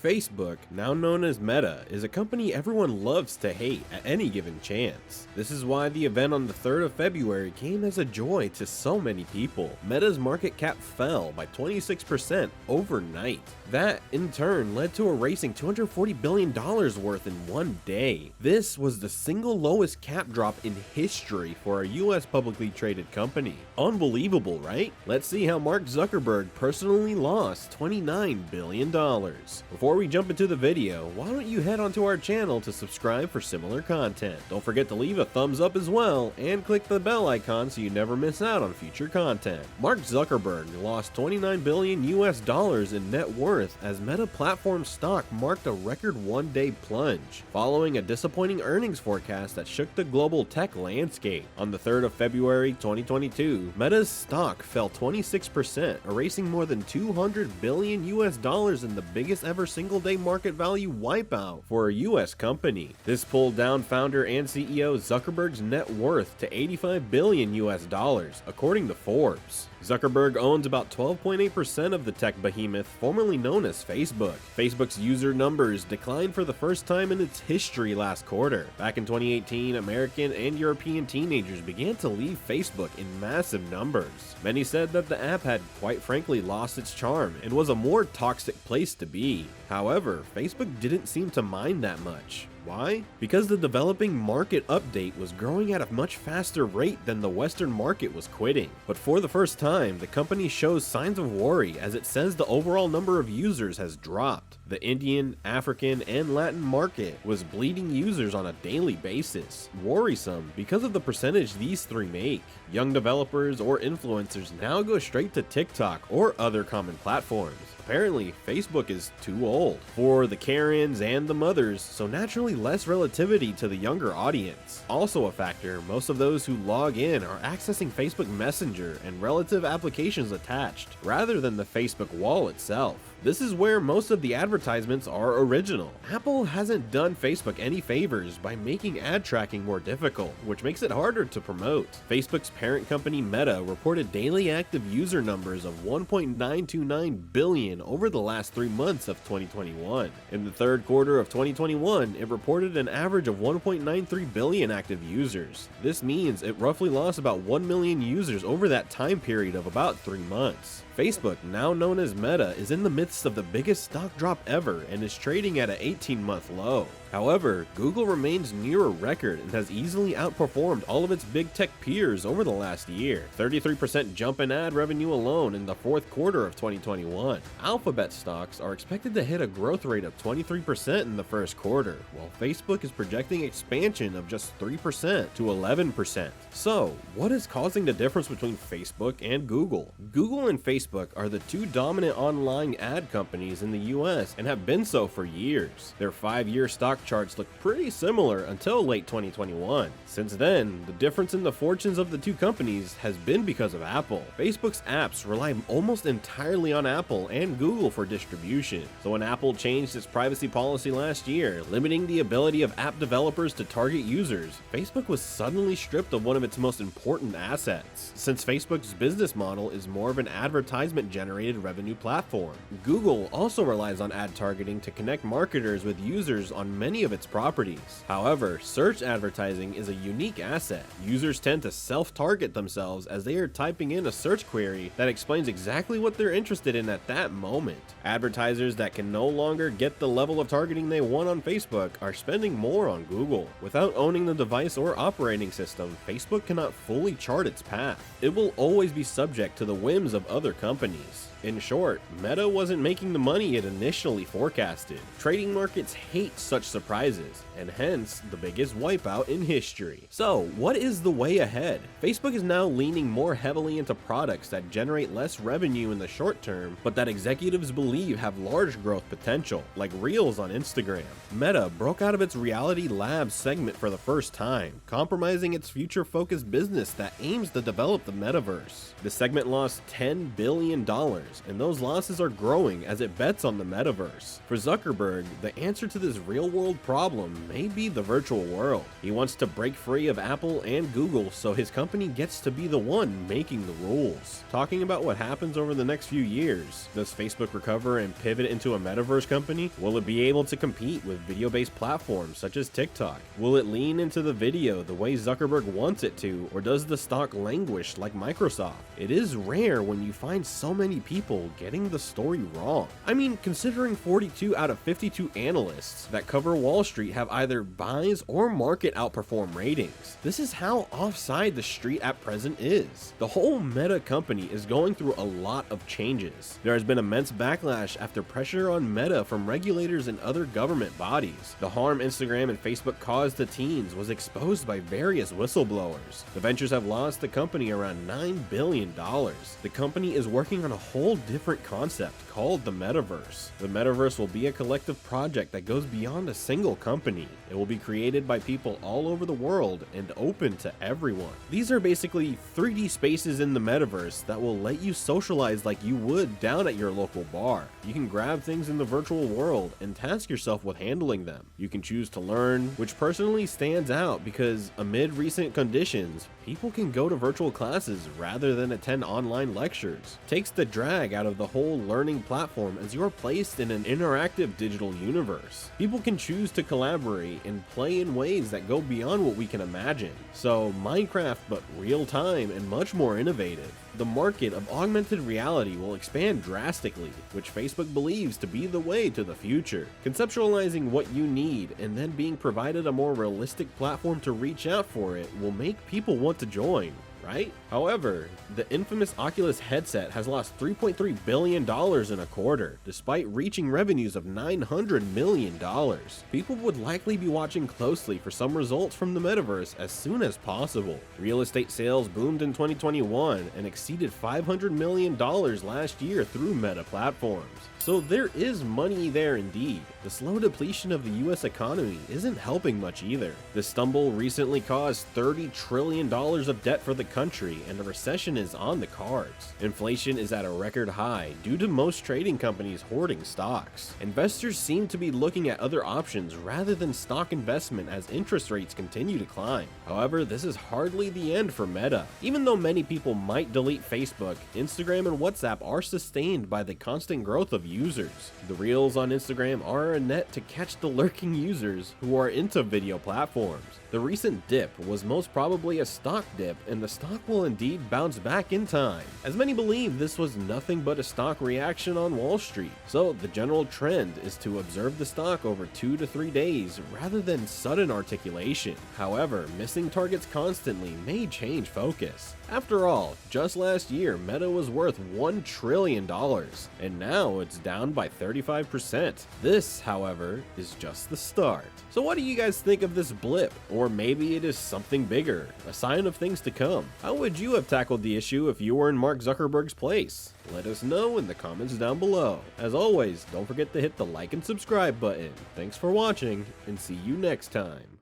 Facebook, now known as Meta, is a company everyone loves to hate at any given chance. This is why the event on the 3rd of February came as a joy to so many people. Meta's market cap fell by 26% overnight. That, in turn, led to erasing $240 billion worth in one day. This was the single lowest cap drop in history for a US publicly traded company. Unbelievable, right? Let's see how Mark Zuckerberg personally lost $29 billion. Before we jump into the video, why don't you head onto our channel to subscribe for similar content. Don't forget to leave a thumbs up as well, and click the bell icon so you never miss out on future content. Mark Zuckerberg lost $29 billion in net worth as Meta platform stock marked a record one-day plunge, following a disappointing earnings forecast that shook the global tech landscape. On the 3rd of February 2022, Meta's stock fell 26%, erasing more than $200 billion in the biggest ever single-day market value wipeout for a US company. This pulled down founder and CEO Zuckerberg's net worth to $85 billion according to Forbes. Zuckerberg owns about 12.8% of the tech behemoth formerly known as Facebook. Facebook's user numbers declined for the first time in its history last quarter. Back in 2018, American and European teenagers began to leave Facebook in massive numbers. Many said that the app had quite frankly lost its charm and was a more toxic place to be. However, Facebook didn't seem to mind that much. Why? Because the developing market update was growing at a much faster rate than the Western market was quitting. But for the first time, the company shows signs of worry as it says the overall number of users has dropped. The Indian, African, and Latin market was bleeding users on a daily basis. Worrisome because of the percentage these three make. Young developers or influencers now go straight to TikTok or other common platforms. Apparently, Facebook is too old for the Karens and the mothers, so naturally less relativity to the younger audience. Also a factor, most of those who log in are accessing Facebook Messenger and relative applications attached, rather than the Facebook wall itself. This is where most of the advertisements are original. Apple hasn't done Facebook any favors by making ad tracking more difficult, which makes it harder to promote. Facebook's parent company Meta reported daily active user numbers of 1.929 billion over the last 3 months of 2021. In the third quarter of 2021, it reported an average of 1.93 billion active users. This means it roughly lost about 1 million users over that time period of about 3 months. Facebook, now known as Meta, is in the midst of the biggest stock drop ever and is trading at an 18-month low. However, Google remains near a record and has easily outperformed all of its big tech peers over the last year. 33% jump in ad revenue alone in the fourth quarter of 2021. Alphabet stocks are expected to hit a growth rate of 23% in the first quarter, while Facebook is projecting expansion of just 3% to 11%. So, what is causing the difference between Facebook and Google? Google and Facebook are the two dominant online ad companies in the US and have been so for years. Their 5-year stock charts look pretty similar until late 2021. Since then, the difference in the fortunes of the two companies has been because of Apple. Facebook's apps rely almost entirely on Apple and Google for distribution. So when Apple changed its privacy policy last year, limiting the ability of app developers to target users, Facebook was suddenly stripped of one of its most important assets. Since Facebook's business model is more of an advertisement-generated revenue platform, Google also relies on ad targeting to connect marketers with users on many of its properties. However, search advertising is a unique asset. Users tend to self-target themselves as they are typing in a search query that explains exactly what they're interested in at that moment. Advertisers that can no longer get the level of targeting they want on Facebook are spending more on Google. Without owning the device or operating system, Facebook cannot fully chart its path. It will always be subject to the whims of other companies. In short, Meta wasn't making the money it initially forecasted. Trading markets hate such surprises, and hence the biggest wipeout in history. So, what is the way ahead? Facebook is now leaning more heavily into products that generate less revenue in the short term, but that executives believe have large growth potential, like Reels on Instagram. Meta broke out of its Reality Labs segment for the first time, compromising its future-focused business that aims to develop the metaverse. The segment lost $10 billion, dollars, and those losses are growing as it bets on the metaverse. For Zuckerberg, the answer to this real-world problem may be the virtual world. He wants to break free of Apple and Google so his company gets to be the one making the rules. Talking about what happens over the next few years, does Facebook recover and pivot into a metaverse company? Will it be able to compete with video-based platforms such as TikTok? Will it lean into the video the way Zuckerberg wants it to, or does the stock languish like Microsoft? It is rare when you find so many people getting the story wrong. I mean, considering 42 out of 52 analysts that cover Wall Street have either buys or market outperform ratings, this is how offside the street at present is. The whole Meta company is going through a lot of changes. There has been immense backlash after pressure on Meta from regulators and other government bodies. The harm Instagram and Facebook caused to teens was exposed by various whistleblowers. The ventures have lost the company around $9 billion. The company is working on a whole different concept called the metaverse. The metaverse will be a collective project that goes beyond a single company. It will be created by people all over the world and open to everyone. These are basically 3D spaces in the metaverse that will let you socialize like you would down at your local bar. You can grab things in the virtual world and task yourself with handling them. You can choose to learn, which personally stands out because amid recent conditions, people can go to virtual classes rather than attend online lectures. Takes the drag out of the whole learning platform as you are placed in an interactive digital universe. People can choose to collaborate and play in ways that go beyond what we can imagine. So Minecraft, but real time and much more innovative. The market of augmented reality will expand drastically, which Facebook believes to be the way to the future. Conceptualizing what you need and then being provided a more realistic platform to reach out for it will make people want to join, right? However, the infamous Oculus headset has lost $3.3 billion in a quarter, despite reaching revenues of $900 million. People would likely be watching closely for some results from the metaverse as soon as possible. Real estate sales boomed in 2021 and exceeded $500 million last year through Meta platforms. So there is money there indeed. The slow depletion of the US economy isn't helping much either. The stumble recently caused $30 trillion of debt for the country, and a recession is on the cards. Inflation is at a record high due to most trading companies hoarding stocks. Investors seem to be looking at other options rather than stock investment as interest rates continue to climb. However, this is hardly the end for Meta. Even though many people might delete Facebook, Instagram and WhatsApp are sustained by the constant growth of users. The Reels on Instagram are a net to catch the lurking users who are into video platforms. The recent dip was most probably a stock dip, and the stock will indeed bounce back in time, as many believe this was nothing but a stock reaction on Wall Street. So the general trend is to observe the stock over 2 to 3 days rather than sudden articulation. However, missing targets constantly may change focus. After all, just last year Meta was worth $1 trillion, and now it's down by 35%. This, however, is just the start. So what do you guys think of this blip? Or maybe it is something bigger, a sign of things to come. How would you have tackled the issue if you were in Mark Zuckerberg's place? Let us know in the comments down below. As always, don't forget to hit the like and subscribe button. Thanks for watching, and see you next time.